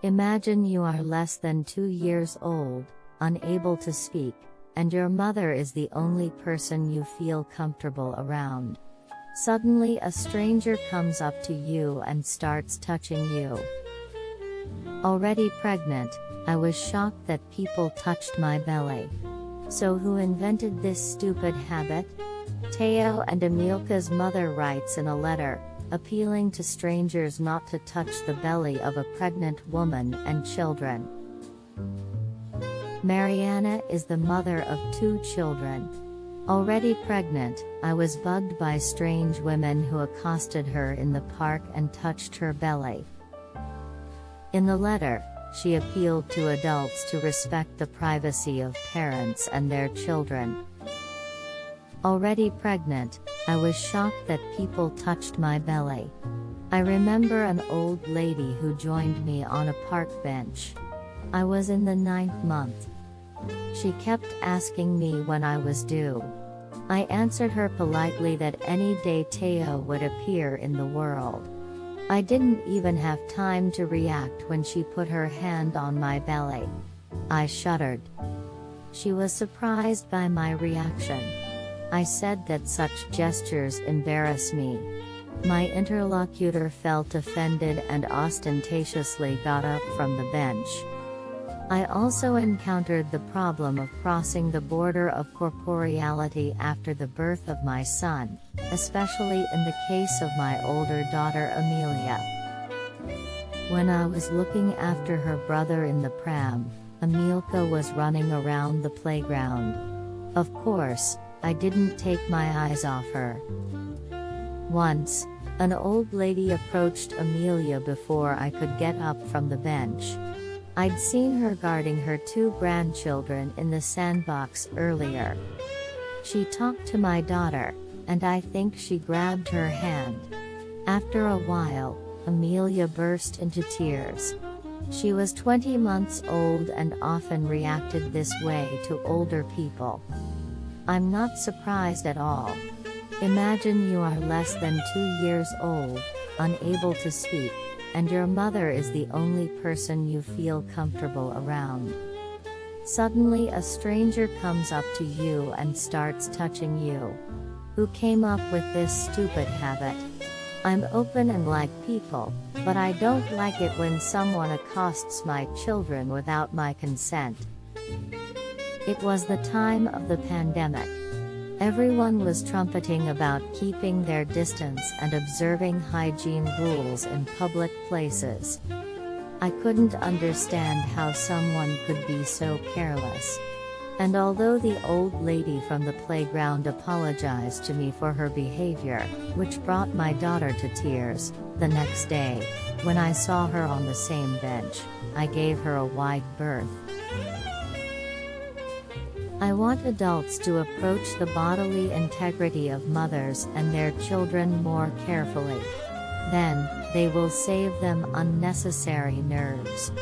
Imagine you are less than 2 years old, unable to speak, and your mother is the only person you feel comfortable around. Suddenly a stranger comes up to you and starts touching you. Already pregnant, I was shocked that people touched my belly. So who invented this stupid habit? Teo and Emilka's mother writes in a letter, appealing to strangers not to touch the belly of a pregnant woman and children. Mariana is the mother of 2 children. Already pregnant, I was bugged by strange women who accosted her in the park and touched her belly. In the letter, she appealed to adults to respect the privacy of parents and their children. Already pregnant, I was shocked that people touched my belly. I remember an old lady who joined me on a park bench. I was in the 9th month. She kept asking me when I was due. I answered her politely that any day Teo would appear in the world. I didn't even have time to react when she put her hand on my belly. I shuddered. She was surprised by my reaction. I said that such gestures embarrass me. My interlocutor felt offended and ostentatiously got up from the bench. I also encountered the problem of crossing the border of corporeality after the birth of my son, especially in the case of my older daughter Amelia. When I was looking after her brother in the pram, Emilka was running around the playground. Of course, I didn't take my eyes off her. Once, an old lady approached Amelia before I could get up from the bench. I'd seen her guarding her 2 grandchildren in the sandbox earlier. She talked to my daughter, and I think she grabbed her hand. After a while, Amelia burst into tears. She was 20 months old and often reacted this way to older people. I'm not surprised at all. Imagine you are less than 2 years old, unable to speak, and your mother is the only person you feel comfortable around. Suddenly a stranger comes up to you and starts touching you. Who came up with this stupid habit? I'm open and like people, but I don't like it when someone accosts my children without my consent. It was the time of the pandemic. Everyone was trumpeting about keeping their distance and observing hygiene rules in public places. I couldn't understand how someone could be so careless. And although the old lady from the playground apologized to me for her behavior, which brought my daughter to tears, the next day, when I saw her on the same bench, I gave her a wide berth. I want adults to approach the bodily integrity of mothers and their children more carefully. Then, they will save them unnecessary nerves.